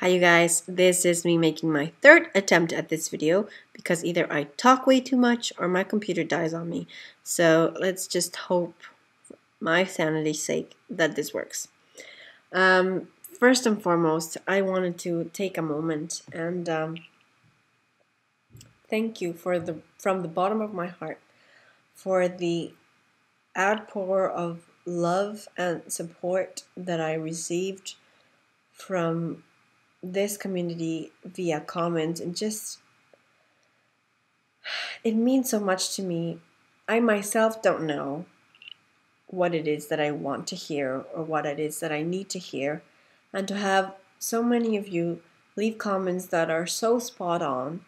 Hi you guys, this is me making my third attempt at this video because either I talk way too much or my computer dies on me. So let's just hope, for my sanity's sake, that this works. First and foremost, I wanted to take a moment and thank you from the bottom of my heart for the outpour of love and support that I received from this community via comments, and just it means so much to me. I myself don't know what it is that I want to hear or what it is that I need to hear, and to have so many of you leave comments that are so spot on,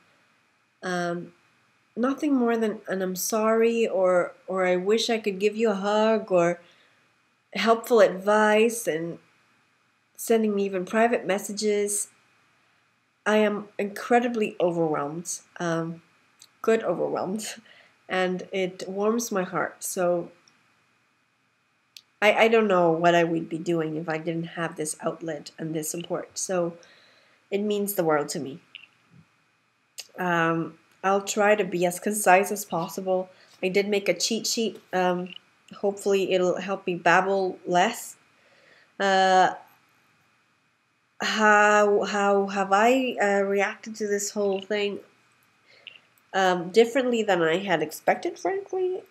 nothing more than an I'm sorry, or I wish I could give you a hug, or helpful advice, and sending me even private messages. I am incredibly overwhelmed, good overwhelmed, and it warms my heart. So I don't know what I would be doing if I didn't have this outlet and this support. So it means the world to me. I'll try to be as concise as possible. I did make a cheat sheet. Hopefully it'll help me babble less. How have I reacted to this whole thing? Differently than I had expected, frankly.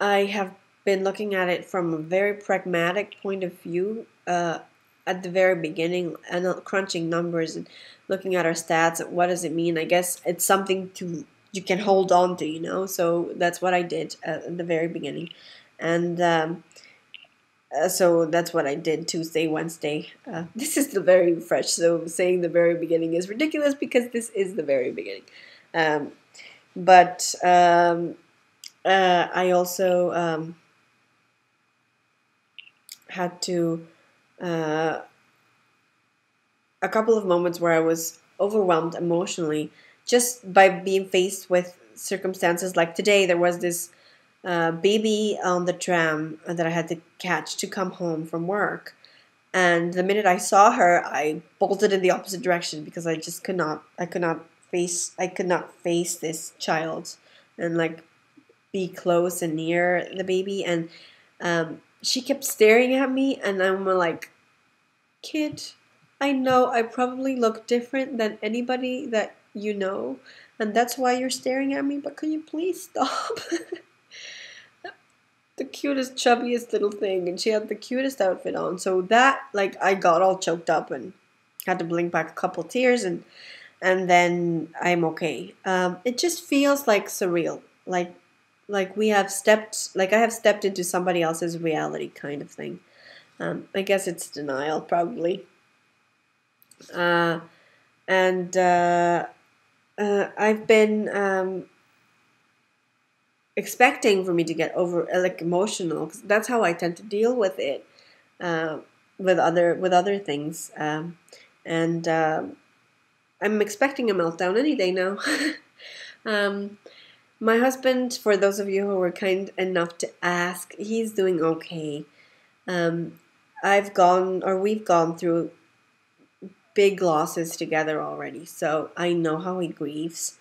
I have been looking at it from a very pragmatic point of view at the very beginning, and crunching numbers and looking at our stats. What does it mean? I guess it's something you can hold on to, you know. So that's what I did at the very beginning, and so that's what I did Tuesday, Wednesday. This is the very fresh, so saying the very beginning is ridiculous because this is the very beginning. But I also had to a couple of moments where I was overwhelmed emotionally just by being faced with circumstances. Like today, there was this baby on the tram that I had to catch to come home from work. And the minute I saw her, I bolted in the opposite direction because I just could not face this child and like be close and near the baby. And she kept staring at me, and I'm like, kid, I know I probably look different than anybody that you know, and that's why you're staring at me, but can you please stop? The cutest, chubbiest little thing, and she had the cutest outfit on. So that, like, I got all choked up and had to blink back a couple tears, and then I'm okay. It just feels like surreal, like we have stepped, like I have stepped into somebody else's reality, kind of thing. I guess it's denial, probably. And I've been expecting for me to get over like emotional, because that's how I tend to deal with it, with other things, and I'm expecting a meltdown any day now. My husband, for those of you who were kind enough to ask, he's doing okay. We've gone through big losses together already, so I know how he grieves.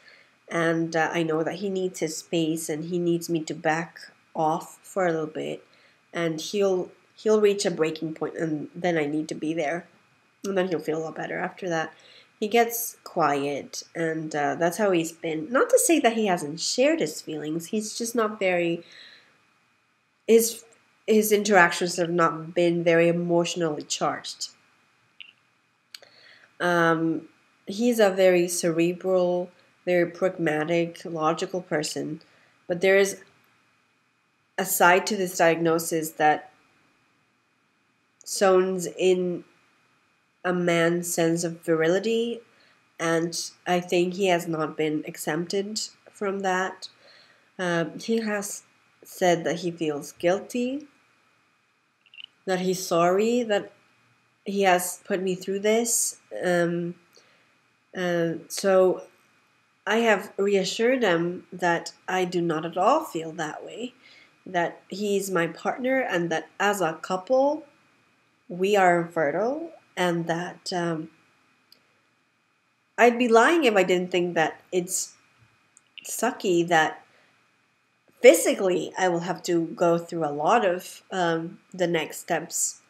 And I know that he needs his space, and he needs me to back off for a little bit, and he'll reach a breaking point, and then I need to be there, and then he'll feel a lot better after that. He gets quiet, and that's how he's been. Not to say that he hasn't shared his feelings. He's just not very. His interactions have not been very emotionally charged. He's a very cerebral, very pragmatic, logical person, but there is a side to this diagnosis that sows in a man's sense of virility, and I think he has not been exempted from that. He has said that he feels guilty, that he's sorry that he has put me through this. So I have reassured him that I do not at all feel that way, that he's my partner, and that as a couple, we are infertile, and that I'd be lying if I didn't think that it's sucky that physically I will have to go through a lot of the next steps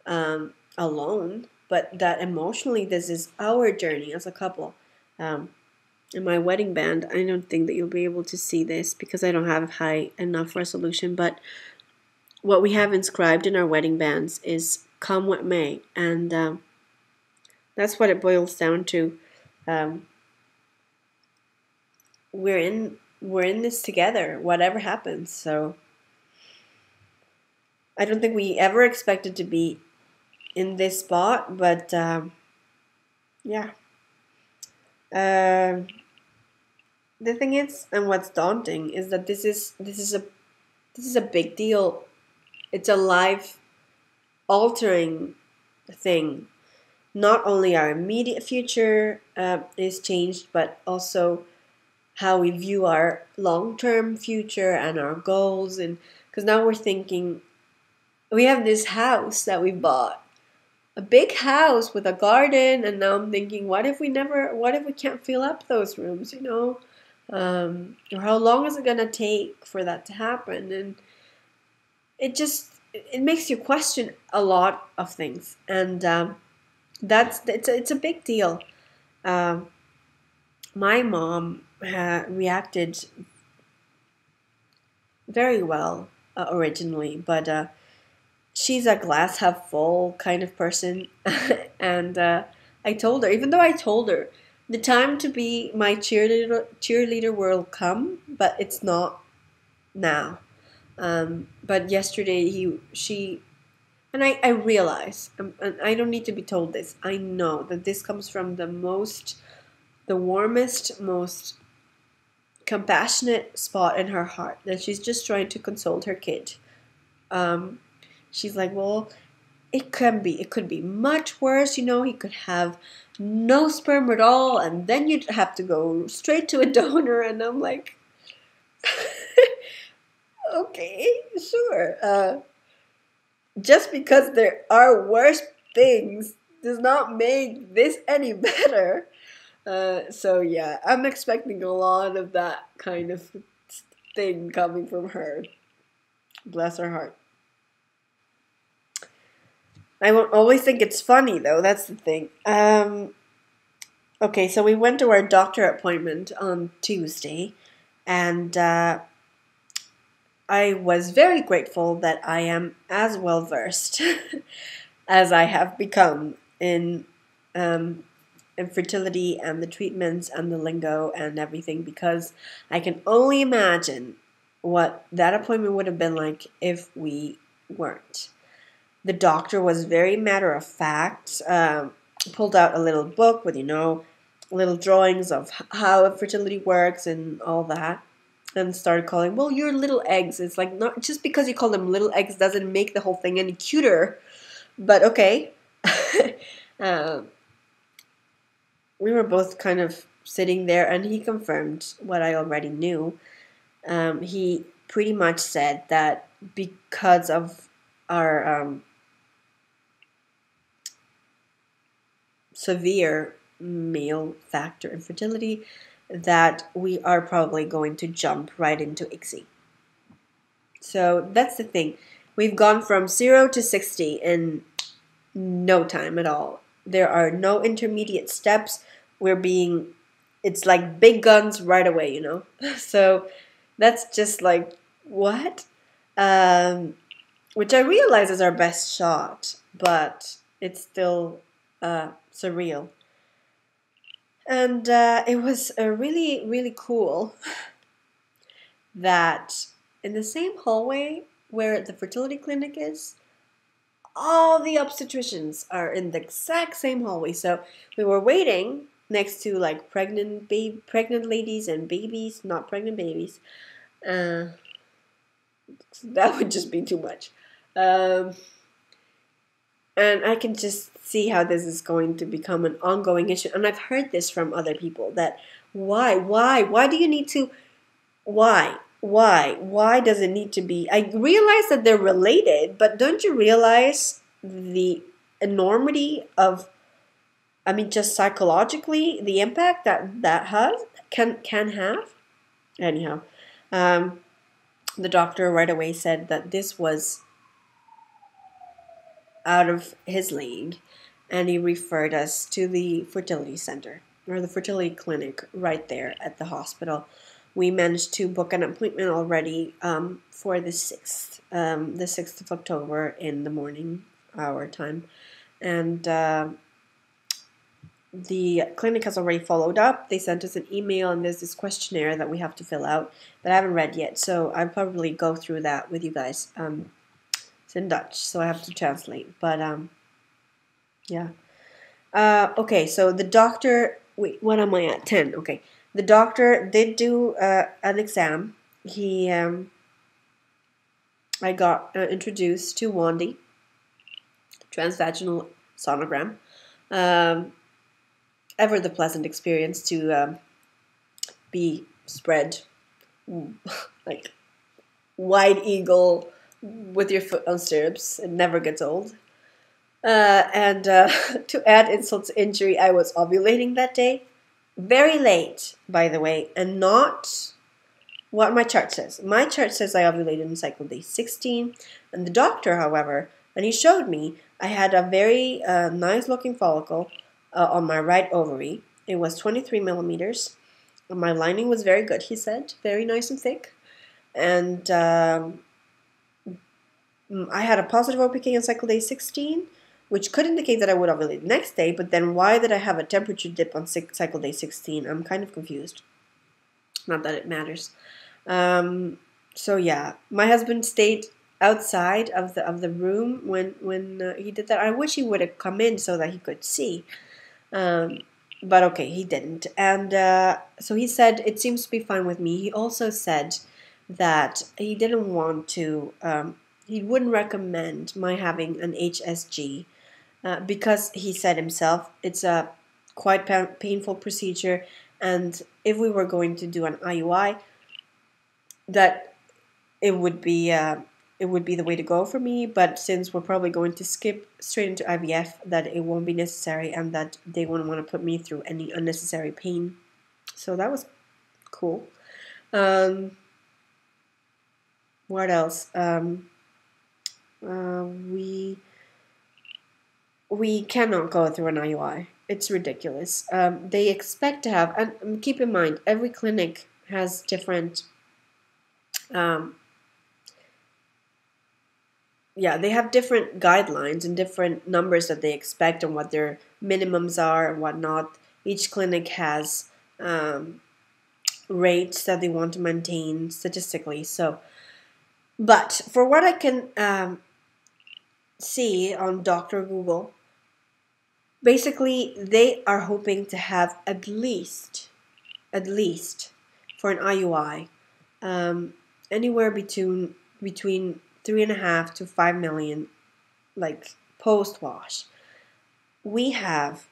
alone, but that emotionally this is our journey as a couple. In my wedding band, I don't think that you'll be able to see this because I don't have high enough resolution, but what we have inscribed in our wedding bands is "Come what may," and that's what it boils down to. Um, we're in this together, whatever happens. So I don't think we ever expected to be in this spot, but yeah. The thing is, and what's daunting is that this is a big deal. It's a life altering thing. Not only our immediate future is changed, but also how we view our long-term future and our goals. And because now we're thinking, we have this house that we bought, a big house with a garden, and now I'm thinking, what if we can't fill up those rooms, or how long is it gonna take for that to happen? And it makes you question a lot of things, and it's a big deal. My mom reacted very well originally, but she's a glass half full kind of person. And I told her, even though I told her, the time to be my cheerleader will come, but it's not now. But yesterday she and I realize, and I don't need to be told this, I know that this comes from the warmest, most compassionate spot in her heart, that she's just trying to console her kid. She's like, well, it could be much worse, he could have no sperm at all, and then you'd have to go straight to a donor. And I'm like, okay, sure. Just because there are worse things does not make this any better. So yeah, I'm expecting a lot of that kind of thing coming from her. Bless her heart. I won't always think it's funny, though. That's the thing. Okay, so we went to our doctor appointment on Tuesday, and I was very grateful that I am as well versed as I have become in infertility and the treatments and the lingo and everything, because I can only imagine what that appointment would have been like if we weren't. The doctor was very matter of fact, pulled out a little book with, little drawings of how infertility works and all that, and started calling, well, your little eggs. It's like, not just because you call them little eggs doesn't make the whole thing any cuter, but okay. We were both kind of sitting there, and he confirmed what I already knew. He pretty much said that because of our severe male factor infertility, that we are probably going to jump right into ICSI. So that's the thing. We've gone from 0 to 60 in no time at all. There are no intermediate steps. It's like big guns right away, So that's just like, what? Which I realize is our best shot, but it's still surreal. And it was really, really cool that in the same hallway where the fertility clinic is, all the obstetricians are in the exact same hallway. So we were waiting next to like pregnant ladies and babies, not pregnant babies. That would just be too much. And I can just see how this is going to become an ongoing issue. And I've heard this from other people, that why do you need to, why does it need to be? I realize that they're related, but don't you realize the enormity of, I mean, just psychologically, the impact that has can have. Anyhow, the doctor right away said that this was out of his league, and he referred us to the fertility center or the fertility clinic right there at the hospital. We managed to book an appointment already for the 6th of October in the morning, our time, and the clinic has already followed up. They sent us an email, and there's this questionnaire that we have to fill out that I haven't read yet, so I'll probably go through that with you guys. It's in Dutch, so I have to translate, but yeah. Okay, so the doctor, wait, what am I at? 10, okay. The doctor did do an exam. I got introduced to Wandy, transvaginal sonogram. Ever the pleasant experience to be spread like wide eagle with your foot on stirrups. It never gets old. And to add insult to injury, I was ovulating that day. Very late, by the way, and not what my chart says. My chart says I ovulated in cycle day 16, and the doctor, however, and he showed me, I had a very nice looking follicle on my right ovary. It was 23 millimeters. My lining was very good, he said, very nice and thick. And I had a positive OPK on cycle day 16, which could indicate that I would ovulate the next day, but then why did I have a temperature dip on cycle day 16? I'm kind of confused. Not that it matters. So yeah, my husband stayed outside of the room when he did that. I wish he would have come in so that he could see. But okay, he didn't. And so he said, it seems to be fine with me. He also said that he didn't want to, he wouldn't recommend my having an HSG because he said himself, it's a quite painful procedure. And if we were going to do an IUI, that it would be the way to go for me, but since we're probably going to skip straight into IVF, that it won't be necessary and that they wouldn't want to put me through any unnecessary pain. So that was cool. What else? We cannot go through an IUI. It's ridiculous. They expect to have, and keep in mind, every clinic has different they have different guidelines and different numbers that they expect and what their minimums are and whatnot. Each clinic has rates that they want to maintain statistically. So, but for what I can see on Dr. Google, basically they are hoping to have at least for an IUI, anywhere between 3.5 to 5 million, like post wash. We have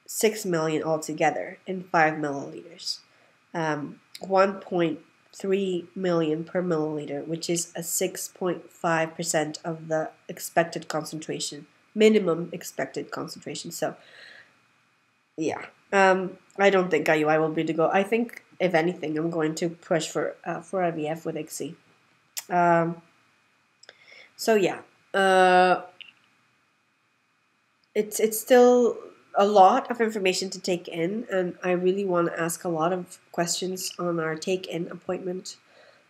6 million altogether in 5 milliliters, 1.3 million per milliliter, which is a 6.5% of the expected concentration, minimum expected concentration. So, yeah, I don't think IUI will be to go. I think, if anything, I'm going to push for IVF with ICSI. So yeah, it's still a lot of information to take in, and I really want to ask a lot of questions on our take-in appointment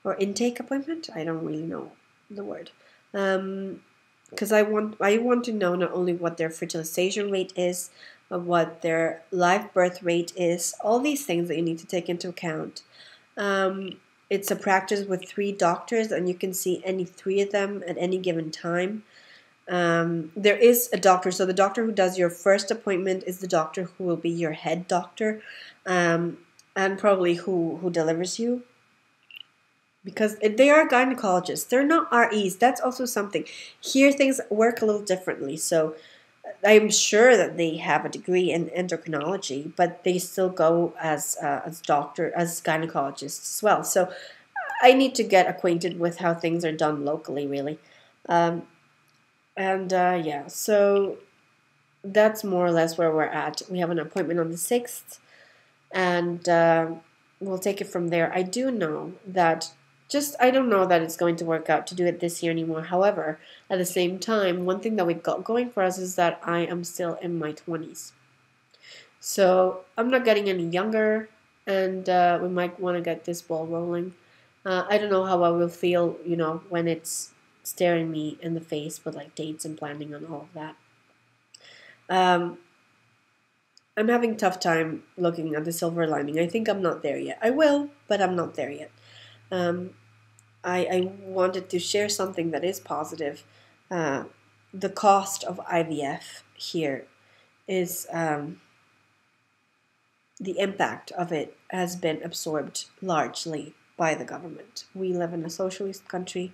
or intake appointment. I don't really know the word, because I want to know not only what their fertilization rate is, but what their live birth rate is. All these things that you need to take into account. It's a practice with 3 doctors, and you can see any 3 of them at any given time. There is a doctor, so the doctor who does your first appointment is the doctor who will be your head doctor, and probably who delivers you. Because they are gynecologists. They're not REs. That's also something. Here things work a little differently, so I'm sure that they have a degree in endocrinology, but they still go as gynecologists as well. So I need to get acquainted with how things are done locally, really. And yeah, so that's more or less where we're at. We have an appointment on the 6th, and we'll take it from there. I do know that I don't know that it's going to work out to do it this year anymore. However, at the same time, one thing that we've got going for us is that I am still in my 20s. So I'm not getting any younger, and we might want to get this ball rolling. I don't know how I will feel, when it's staring me in the face with like dates and planning and all of that. Um, I'm having a tough time looking at the silver lining. I think I'm not there yet. I will, but I'm not there yet. Um, I wanted to share something that is positive. Uh, the cost of IVF here is the impact of it has been absorbed largely by the government. We live in a socialist country,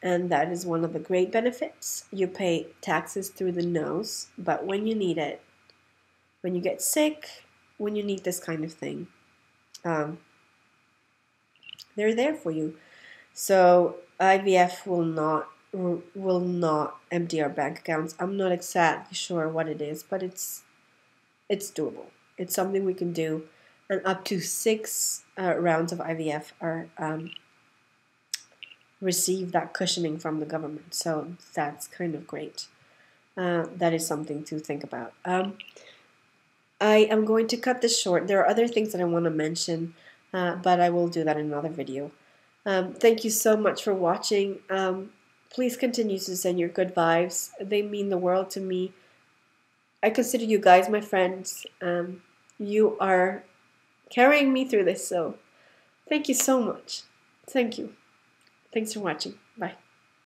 and that is one of the great benefits. You pay taxes through the nose, but when you need it, when you get sick, when you need this kind of thing, um, they're there for you. So IVF will not empty our bank accounts. I'm not exactly sure what it is, but it's doable. It's something we can do, and up to 6 rounds of IVF are receive that cushioning from the government. So that's kind of great. That is something to think about. I am going to cut this short. There are other things that I want to mention, but I will do that in another video. Thank you so much for watching. Please continue to send your good vibes. They mean the world to me. I consider you guys my friends. You are carrying me through this, so thank you so much. Thank you. Thanks for watching. Bye.